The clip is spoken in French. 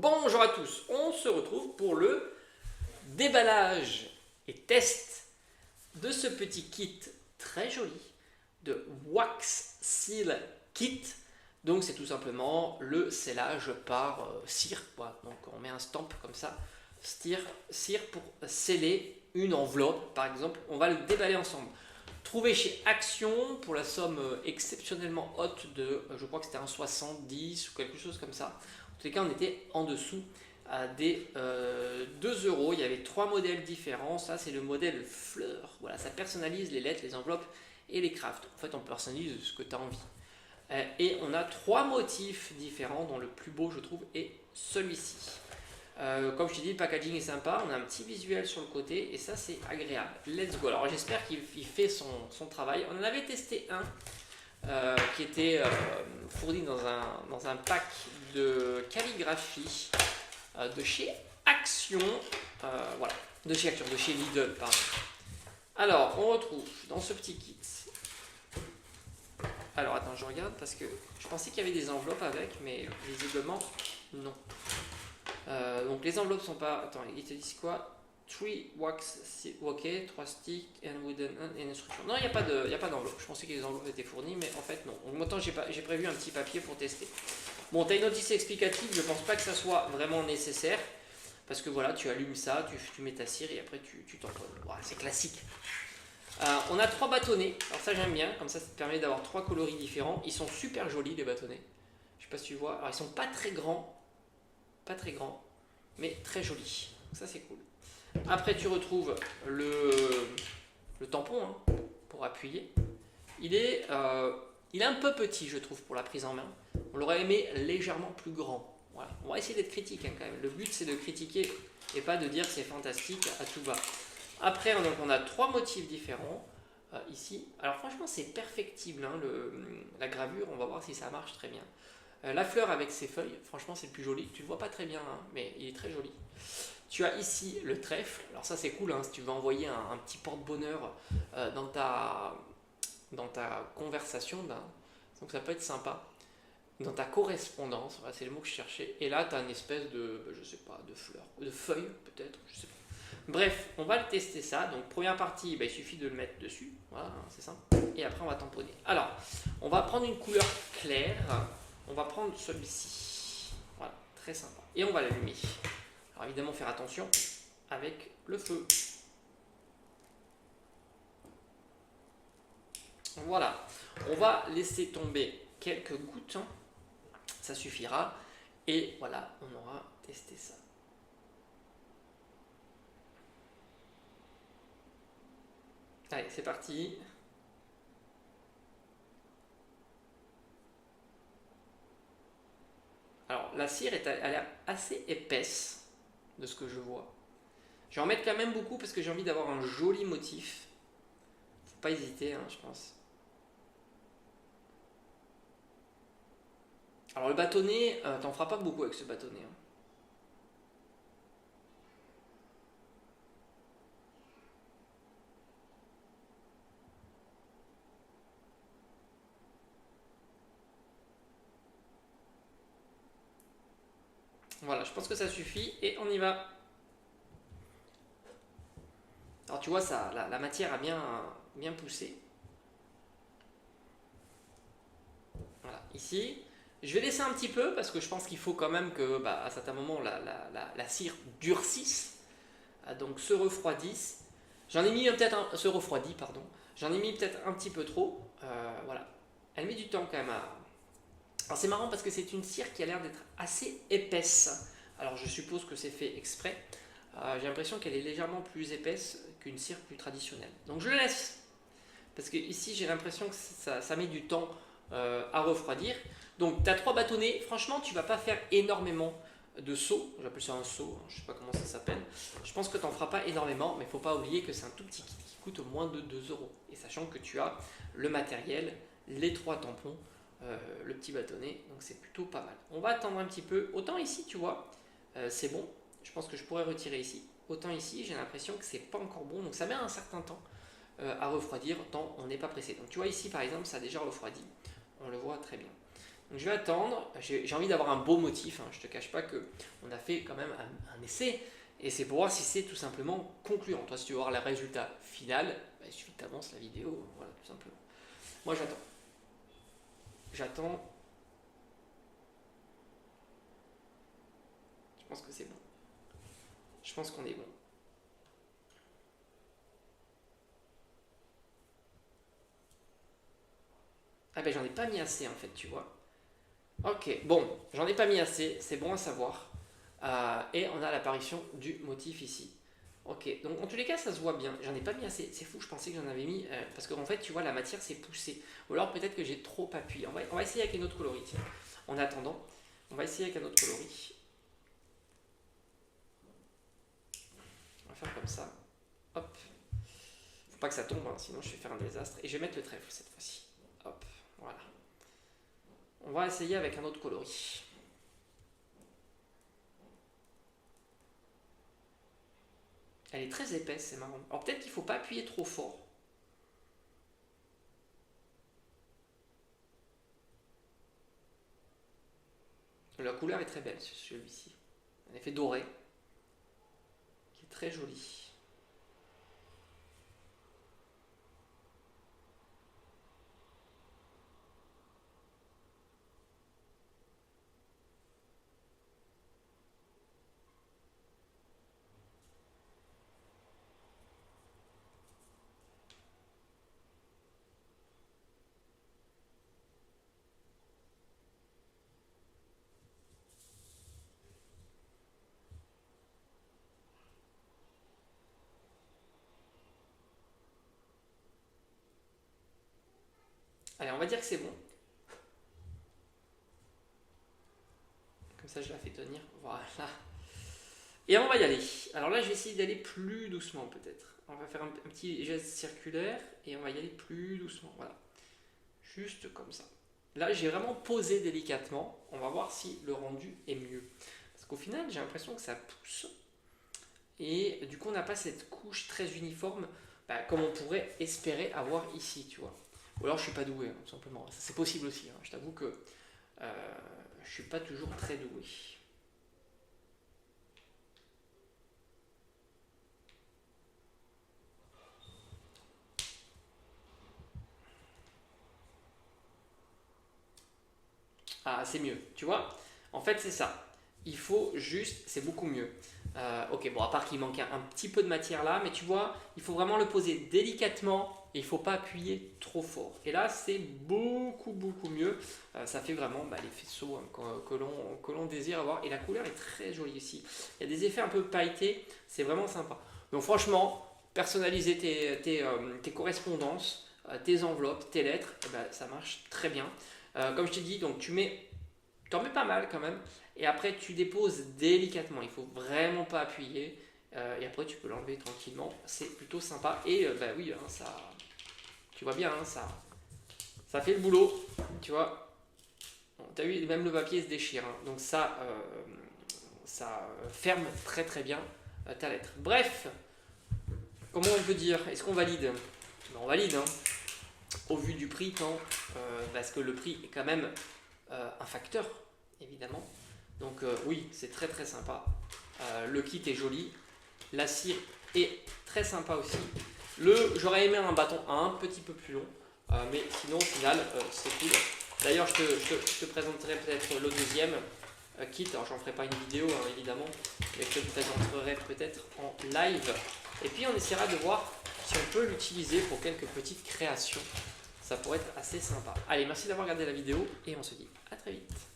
Bonjour à tous, on se retrouve pour le déballage et test de ce petit kit très joli de Wax Seal Kit. Donc c'est tout simplement le scellage par cire, quoi. Donc on met un stamp comme ça, cire pour sceller une enveloppe par exemple. On va le déballer ensemble. Trouvé chez Action pour la somme exceptionnellement haute de, je crois que c'était un 70 ou quelque chose comme ça. En tous les cas, on était en dessous à des 2 euros. Il y avait 3 modèles différents. Ça, c'est le modèle fleur. Voilà, ça personnalise les lettres, les enveloppes et les crafts. En fait, on personnalise ce que tu as envie. Et on a 3 motifs différents, dont le plus beau, je trouve, est celui-ci. Comme je te dis, le packaging est sympa, on a un petit visuel sur le côté et ça c'est agréable. Let's go. Alors j'espère qu'il fait son travail. On en avait testé un qui était fourni dans un pack de calligraphie de chez Action. Voilà, de chez Action, de chez Lidl, pardon. Alors on retrouve dans ce petit kit. Alors attends, je regarde parce que je pensais qu'il y avait des enveloppes avec, mais visiblement non. Donc les enveloppes sont pas. Attends, ils te disent quoi? 3 wax, ok, 3 sticks and wooden and instruction. Non, il n'y a pas d'enveloppe. Je pensais que les enveloppes étaient fournies, mais en fait non. Donc maintenant j'ai prévu un petit papier pour tester. Bon, tu as une notice explicative, je pense pas que ça soit vraiment nécessaire. Parce que voilà, tu allumes ça, tu mets ta cire et après tu tamponnes. Voilà, c'est classique. On a 3 bâtonnets. Alors ça j'aime bien, comme ça te permet d'avoir 3 coloris différents. Ils sont super jolis les bâtonnets. Je sais pas si tu vois. Alors ils sont pas très grands. Pas très grand, mais très joli. Ça c'est cool. Après tu retrouves le tampon hein, pour appuyer. Il est un peu petit je trouve pour la prise en main. On l'aurait aimé légèrement plus grand. Voilà. On va essayer d'être critique hein, quand même. Le but c'est de critiquer et pas de dire c'est fantastique à tout va. Après on a 3 motifs différents ici. Alors franchement c'est perfectible hein, la gravure. On va voir si ça marche très bien. La fleur avec ses feuilles, franchement c'est le plus joli. Tu le vois pas très bien, hein, mais il est très joli. Tu as ici le trèfle. Alors ça c'est cool, hein, si tu veux envoyer un petit porte-bonheur dans ta conversation, donc ça peut être sympa. Dans ta correspondance, voilà, c'est le mot que je cherchais. Et là tu as une espèce de, je sais pas, de fleur, de feuille peut-être, je sais pas. Bref, on va le tester ça. Donc première partie, il suffit de le mettre dessus. Voilà, c'est simple. Et après on va tamponner. Alors, on va prendre une couleur claire. On va prendre celui-ci. Voilà, très sympa. Et on va l'allumer. Alors évidemment, faire attention avec le feu. Voilà. On va laisser tomber quelques gouttes. Ça suffira. Et voilà, on aura testé ça. Allez, c'est parti. Alors, la cire elle a l'air assez épaisse de ce que je vois. Je vais en mettre quand même beaucoup parce que j'ai envie d'avoir un joli motif. Faut pas hésiter, hein, je pense. Alors, le bâtonnet, t'en feras pas beaucoup avec ce bâtonnet. Hein. Voilà, je pense que ça suffit et on y va. Alors tu vois, ça, la matière a bien poussé. Voilà, ici. Je vais laisser un petit peu parce que je pense qu'il faut quand même que, à certains moments, la cire durcisse, donc se refroidisse. J'en ai mis peut-être se refroidit, pardon. J'en ai mis peut-être un petit peu trop. Voilà. Elle met du temps quand même à. Alors c'est marrant parce que c'est une cire qui a l'air d'être assez épaisse. Alors je suppose que c'est fait exprès. J'ai l'impression qu'elle est légèrement plus épaisse qu'une cire plus traditionnelle. Donc je le laisse. Parce que ici j'ai l'impression que ça met du temps à refroidir. Donc tu as 3 bâtonnets. Franchement tu ne vas pas faire énormément de seaux. J'appelle ça un seau. Je ne sais pas comment ça s'appelle. Je pense que tu n'en feras pas énormément. Mais il ne faut pas oublier que c'est un tout petit kit qui coûte moins de 2 euros. Et sachant que tu as le matériel, les 3 tampons, le petit bâtonnet. Donc c'est plutôt pas mal. On va attendre un petit peu. Autant ici tu vois, c'est bon. Je pense que je pourrais retirer ici. Autant ici, j'ai l'impression que c'est pas encore bon. Donc ça met un certain temps à refroidir, tant on n'est pas pressé. Donc tu vois ici par exemple, ça a déjà refroidi. On le voit très bien. Donc je vais attendre, j'ai envie d'avoir un beau motif, hein. Je ne te cache pas qu'on a fait quand même un essai, et c'est pour voir si c'est tout simplement concluant. Toi, si tu veux voir le résultat final, bah, il suffit que tu avances la vidéo, voilà, tout simplement. Moi, j'attends. J'attends. Je pense que c'est bon. Je pense qu'on est bon. Ah ben j'en ai pas mis assez en fait, tu vois. Ok, bon, j'en ai pas mis assez, c'est bon à savoir. Et on a l'apparition du motif ici. Ok, donc en tous les cas ça se voit bien. J'en ai pas mis assez, c'est fou, je pensais que j'en avais mis. Parce qu'en fait tu vois la matière s'est poussée. Ou alors peut-être que j'ai trop appuyé. On va essayer avec un autre coloris, tiens. En attendant, on va essayer avec un autre coloris. On va faire comme ça. Hop. Faut pas que ça tombe, hein, sinon je vais faire un désastre. Et je vais mettre le trèfle cette fois-ci. Hop, voilà. On va essayer avec un autre coloris. Elle est très épaisse, c'est marrant. Alors peut-être qu'il ne faut pas appuyer trop fort. La couleur est très belle, celui-ci. Un effet doré, qui est très joli. Allez, on va dire que c'est bon. Comme ça, je la fais tenir. Voilà. Et on va y aller. Alors là, je vais essayer d'aller plus doucement peut-être. On va faire un petit geste circulaire et on va y aller plus doucement. Voilà. Juste comme ça. Là, j'ai vraiment posé délicatement. On va voir si le rendu est mieux. Parce qu'au final, j'ai l'impression que ça pousse. Et du coup, on n'a pas cette couche très uniforme comme on pourrait espérer avoir ici, tu vois. Ou alors, je suis pas doué, hein, tout simplement. C'est possible aussi. Hein. Je t'avoue que je suis pas toujours très doué. Ah, c'est mieux, tu vois. En fait, c'est ça. Il faut juste, c'est beaucoup mieux. Ok, bon, à part qu'il manque un petit peu de matière là, mais tu vois, il faut vraiment le poser délicatement et il ne faut pas appuyer trop fort. Et là, c'est beaucoup, beaucoup mieux. Ça fait vraiment les faisceaux que l'on désire avoir. Et la couleur est très jolie ici. Il y a des effets un peu pailletés, c'est vraiment sympa. Donc franchement, personnaliser tes correspondances, tes enveloppes, tes lettres, ça marche très bien. Comme je t'ai dit, donc t'en mets pas mal quand même. Et après, tu déposes délicatement. Il ne faut vraiment pas appuyer. Et après, tu peux l'enlever tranquillement. C'est plutôt sympa. Et oui, hein, ça, tu vois bien, hein, ça fait le boulot. Tu vois. Bon, tu as vu, même le papier se déchire. Hein. Donc ça ferme très très bien ta lettre. Bref, comment on peut dire? Est-ce qu'on valide? On valide. Hein. Au vu du prix, parce que le prix est quand même un facteur, évidemment. Donc oui, c'est très très sympa. Le kit est joli. La cire est très sympa aussi. J'aurais aimé un bâton un petit peu plus long. Mais sinon, au final, c'est cool. D'ailleurs, je te présenterai peut-être le deuxième kit. Alors, j'en ferai pas une vidéo, hein, évidemment. Mais je te le présenterai peut-être en live. Et puis, on essaiera de voir si on peut l'utiliser pour quelques petites créations. Ça pourrait être assez sympa. Allez, merci d'avoir regardé la vidéo et on se dit à très vite.